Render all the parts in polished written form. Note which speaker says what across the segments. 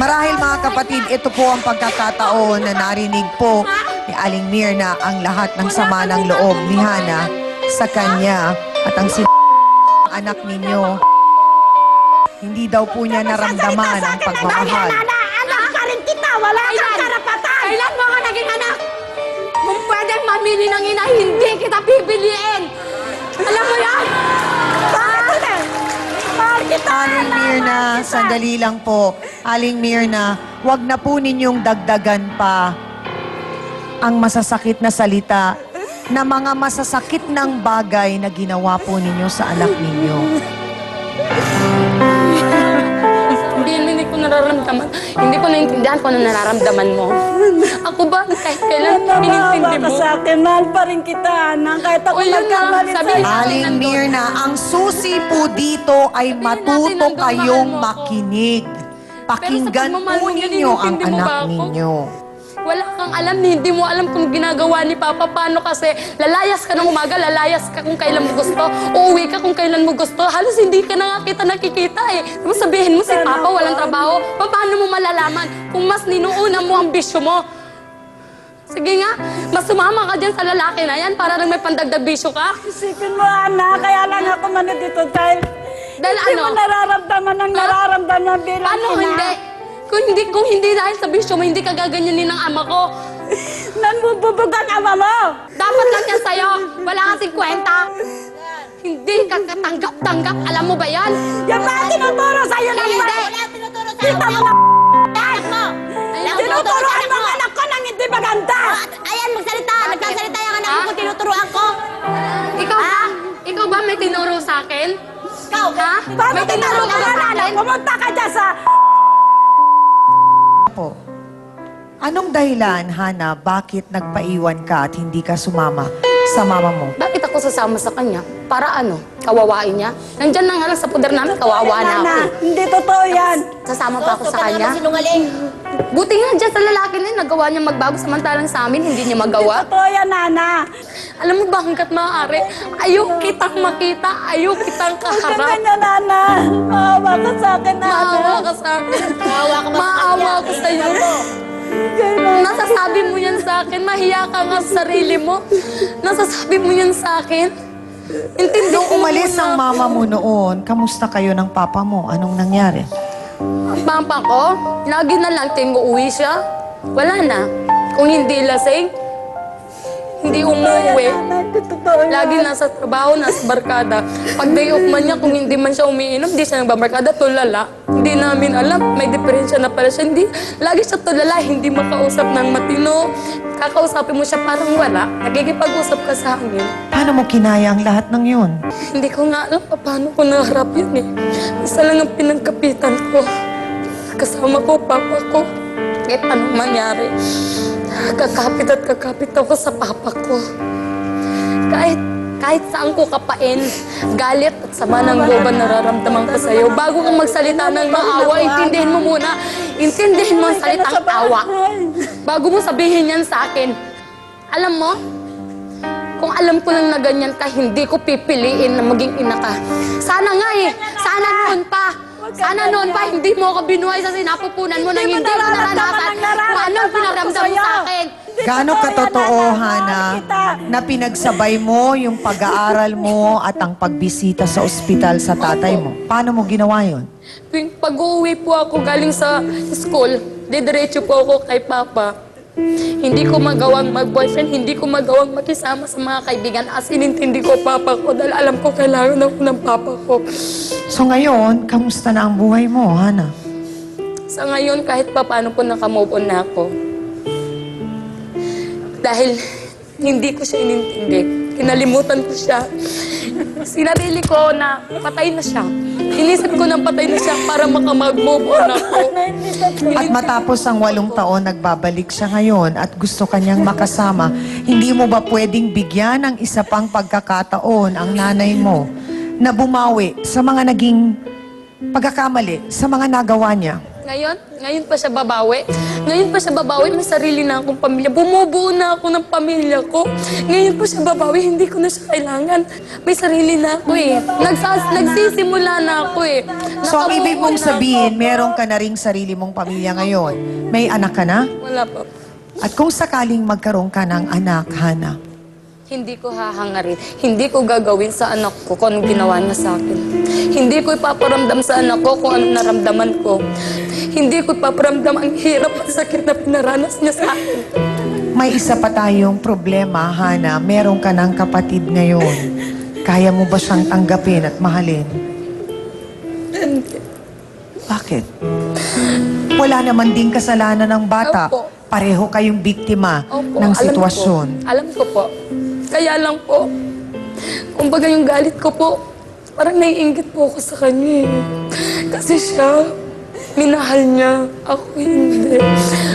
Speaker 1: Marahil mga kapatid, ito po ang pagkakataon na narinig po ni Aling Mirna ang lahat ng sama ng loob ni Hana sa kanya at ang anak ninyo. Hindi daw po niya naramdaman ang pagmamahal.
Speaker 2: Anak ka rin kita, wala kang karapatan.
Speaker 3: Kailan mo ka naging anak? Kung pwedeng mamili ng ina, hindi kita pipiliin. Alam mo yan?
Speaker 2: Mahal kita.
Speaker 1: Aling Mirna, sandali lang po. Aling Mirna, wag na po ninyong dagdagan pa ang masasakit na salita na mga masasakit ng bagay na ginawa po ninyo sa anak ninyo.
Speaker 3: Hindi ko nararamdaman. Hindi ko naintindihan kung ano nararamdaman mo. Ako ba, kahit kailan inintindi mo?
Speaker 2: Sa akin, mahal pa rin kita, anak. Kahit ako nagkamali sa'yo.
Speaker 1: Aling Mirna, ang susi po dito ay matuto kayong makinig. Pakinggan po ninyo ang anak ninyo.
Speaker 3: Wala kang alam, hindi mo alam kung ginagawa ni Papa. Paano kasi lalayas ka ng umaga, lalayas ka kung kailan mo gusto, uuwi ka kung kailan mo gusto. Halos hindi ka na nga kita nakikita eh. Tapos sabihin mo si Papa walang trabaho. Paano mo malalaman kung mas ninuuna mo ang bisyo mo? Sige nga, mas sumama ka dyan sa lalaki na yan para lang may pandagdag bisyo ka.
Speaker 2: Isipin mo, anak, kaya lang ako man dito dahil hindi mo nararamdaman ang nararamdaman bilang
Speaker 3: Paano
Speaker 2: ina.
Speaker 3: hindi? Kung hindi dahil sa bisyo mo, hindi ka gaganyanin ng ama ko.
Speaker 2: Nanbububog ang ama mo.
Speaker 3: Dapat lang yan sa'yo. Wala kasing kwenta. Hindi ka katanggap-tanggap. Alam mo ba yan?
Speaker 2: Yan ba ang tinuturo sa'yo ng
Speaker 3: Hindi.
Speaker 2: Kita mo na tinuturoan mo ang anak ko nang hindi maganda.
Speaker 4: Ayan, magsalita. Nagkasalita yung anak ko, tinuturuan ko.
Speaker 3: Ikaw ba may tinuro sa akin?
Speaker 4: Ikaw,
Speaker 3: Ha?
Speaker 2: Bakit
Speaker 3: May tinuro ka
Speaker 2: tinuturoan
Speaker 3: sa
Speaker 2: anak?
Speaker 3: akin?
Speaker 2: Pumunta ka dyan sa...
Speaker 1: Po. Anong dahilan, Hana, bakit nagpaiwan ka at hindi ka sumama sa mama mo?
Speaker 3: Bakit ako sasama sa kanya? Para ano? Kawawain niya? Nandyan na nga lang sa poder namin, kawawa na ako.
Speaker 2: Nana, hindi totoo yan.
Speaker 3: Sasama pa ako sa kanya?
Speaker 4: Sinungaling.
Speaker 3: Buti nga dyan sa lalaki na yun, nagawa niya magbago samantalang sa amin, hindi niya magawa.
Speaker 2: Totoo yan, Nana.
Speaker 3: Alam mo ba hanggat maaari, ayaw kitang makita, ayaw kitang kaharap.
Speaker 2: Ganyan, Nana. Maawa ka sa akin, Nana.
Speaker 3: Maawa ka sa akin. Maawa ako sa iyo. Nasasabi mo yan sa akin, mahiya ka nga sa sarili mo. Nasasabi mo yan sa akin. Intindi
Speaker 1: Nung
Speaker 3: ko
Speaker 1: umalis
Speaker 3: muna.
Speaker 1: ang mama mo noon, kamusta kayo ng papa mo? Anong nangyari?
Speaker 3: Ang papa ko, lagi na lang uwi siya. Wala na. Kung hindi lasing, hindi umuwi. Lagi nasa trabaho, nasa barkada. Pag day off man niya, kung hindi man siya umiinom, hindi siya nagbabarkada, tulala. Hindi namin alam, may diferensya na pala siya. Hindi, lagi siya tulala, hindi makausap ng matino. Kakausapin mo siya parang wala. Nagigipag-usap ka sa amin.
Speaker 1: Paano mo kinaya ang lahat ng yun?
Speaker 3: Hindi ko nga alam paano ko naharap yun eh. Isa lang ang pinagkapitan ko. Kasama ko, papa ko. Kahit anong mangyari. Kakapit at kakapit ako sa papa ko. Kahit saan ko kapain, galit at sama ng loob ang nararamdaman ko sa'yo. Bago kang magsalita ng maawa, intindihin mo muna. Intindihin mo ang salitang awa. Bago mo sabihin yan sa akin. Alam mo, kung alam ko lang na ganyan ka, hindi ko pipiliin na maging ina ka. Sana nga eh. Sana noon pa. Sana noon pa, hindi mo ako binuhay sa sinapupunan mo nang hindi ko naranasan kung anong pinaramdam mo sa akin.
Speaker 1: Gaano katotoo, Hana, na pinagsabay mo yung pag-aaral mo at ang pagbisita sa ospital sa tatay mo? Paano mo ginawa yun?
Speaker 3: Tuwing pag-uwi po ako galing sa school, didiretso po ako kay Papa. Hindi ko magawang mag-boyfriend, hindi ko magawang makisama sa mga kaibigan. As inintindi ko Papa ko dahil alam ko kailangan ako ng Papa ko.
Speaker 1: So ngayon, kamusta na ang buhay mo, Hana?
Speaker 3: Sa ngayon, kahit pa paano po nakamove on na ako. Dahil hindi ko siya inintindi. Kinalimutan ko siya. Sinarili ko na patay na siya. Inisip ko na patay na siya para makamag-move on ako.
Speaker 1: At matapos ang 8 taon, nagbabalik siya ngayon at gusto kanyang makasama, hindi mo ba pwedeng bigyan ng isa pang pagkakataon ang nanay mo na bumawi sa mga naging pagkakamali, sa mga nagawa niya?
Speaker 3: Ngayon pa siya babawi. Ngayon pa siya babawi, may sarili na akong pamilya. Bumubuo na ako ng pamilya ko. Ngayon pa siya babawi, hindi ko na siya kailangan. May sarili na ako eh. Nagsisimula na ako eh.
Speaker 1: So, ang ibig mong
Speaker 3: Nakabuo na
Speaker 1: sabihin, meron ka na ring sarili mong pamilya ngayon. May anak ka na?
Speaker 3: ako. Wala pa.
Speaker 1: At kung sakaling magkaroon ka ng anak, Hana,
Speaker 3: Hindi ko hahangarin. Hindi ko gagawin sa anak ko kung anong ginawa niya sa akin. Hindi ko ipaparamdam sa anak ko kung anong naramdaman ko. Hindi ko ipaparamdam ang hirap at sakit na pinaranas niya sa akin.
Speaker 1: may isa pa tayong problema, Hana. Meron ka ng kapatid ngayon. Kaya mo ba siyang tanggapin at mahalin? Bakit? Wala naman din kasalanan ng bata.
Speaker 3: Opo.
Speaker 1: Pareho kayong biktima
Speaker 3: Opo,
Speaker 1: ng
Speaker 3: alam ko.
Speaker 1: sitwasyon.
Speaker 3: Alam ko po. Kaya lang po, kumbaga yung galit ko po, parang naiinggit po ako sa kanya eh. Kasi siya, minahal niya. Ako hindi.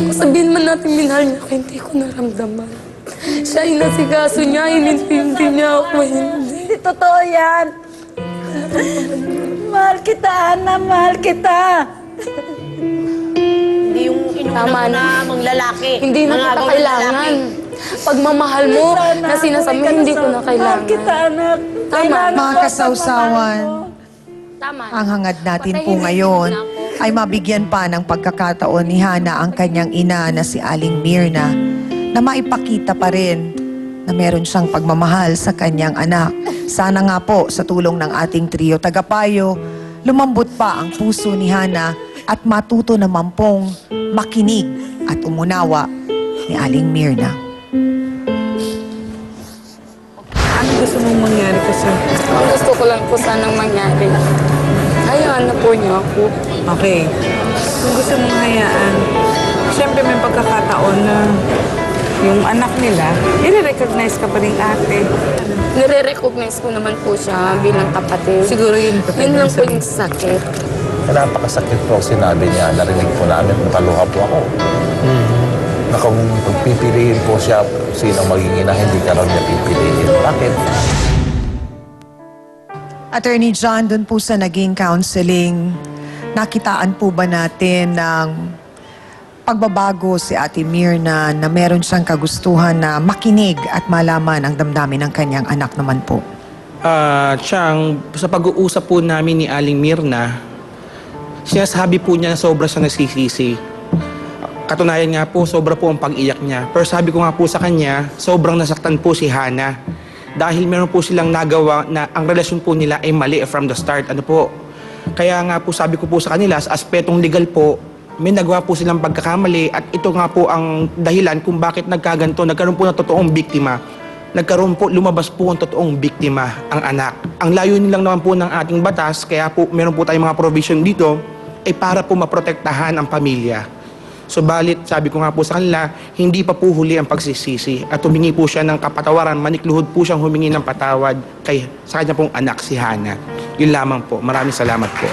Speaker 3: Kung sabihin man natin minahal niya ako, hindi ko naramdaman. Siya inasikaso niya, inintindi niya ako, hindi.
Speaker 2: Hindi totoo yan. Mahal kita, Ana. Mahal kita.
Speaker 4: Hindi yung inuna
Speaker 3: Tama
Speaker 4: mo
Speaker 3: na.
Speaker 4: na mga lalaki.
Speaker 3: Hindi na kita
Speaker 4: Nangagaw ng
Speaker 3: kailangan.
Speaker 4: lalaki.
Speaker 3: Pagmamahal mo,
Speaker 2: Sana
Speaker 3: na sinasabi mo, hindi ko na
Speaker 2: Mahal
Speaker 3: kailangan.
Speaker 2: kita, anak.
Speaker 3: Tama.
Speaker 2: Kailangan
Speaker 1: Mga
Speaker 2: ko
Speaker 1: kasawsawan,
Speaker 2: pagmamahal mo.
Speaker 3: Tama.
Speaker 1: ang hangad natin po
Speaker 3: Patayin
Speaker 1: ngayon
Speaker 3: mo na ako.
Speaker 1: ay mabigyan pa ng pagkakataon ni Hana ang kanyang ina na si Aling Mirna na maipakita pa rin na meron siyang pagmamahal sa kanyang anak. Sana nga po sa tulong ng ating trio tagapayo, lumambot pa ang puso ni Hana at matuto naman pong makinig at umunawa ni Aling Mirna.
Speaker 5: Ano gusto mong mangyari kasi?
Speaker 3: Ang gusto ko lang po sanang mangyari. Hayaan na po niyo ako.
Speaker 5: Okay. Kung gusto mong hayaan, siyempre may pagkakataon na yung anak nila, i-recognize ka pa rin ate.
Speaker 3: Nire-recognize ko naman po siya bilang kapatid.
Speaker 5: Siguro yun.
Speaker 3: Yun lang po yung sakit.
Speaker 6: Napakasakit po ang sinabi niya. Narinig po namin, nakaluha po ako. Na kung pagpipiliin po siya, sino magiging ina, hindi ka raw niya pipiliin. Bakit?
Speaker 1: Attorney John, dun po sa naging counseling, nakitaan po ba natin ng pagbabago si Ate Mirna na meron siyang kagustuhan na makinig at malaman ang damdamin ng kanyang anak naman po?
Speaker 7: Chang, sa pag-uusap po namin ni Aling Mirna, sinasabi po niya na sobra siya nagsisisi. Katunayan nga po, sobra po ang pag-iyak niya. Pero sabi ko nga po sa kanya, sobrang nasaktan po si Hana. Dahil meron po silang nagawa na ang relasyon po nila ay mali from the start. Ano po? Kaya nga po sabi ko po sa kanila, sa aspetong legal po, may nagawa po silang pagkakamali at ito nga po ang dahilan kung bakit nagkaganto. Nagkaroon po ng totoong biktima. Lumabas po ang totoong biktima, ang anak. Ang layunin lang naman po ng ating batas, kaya po meron po tayong mga provision dito, ay para po maprotektahan ang pamilya. Subalit, sabi ko nga po sa kanila, hindi pa po huli ang pagsisisi at humingi po siya ng kapatawaran, manikluhod po siyang humingi ng patawad sa kanya pong anak si Hana. Yun lamang po. Maraming salamat po.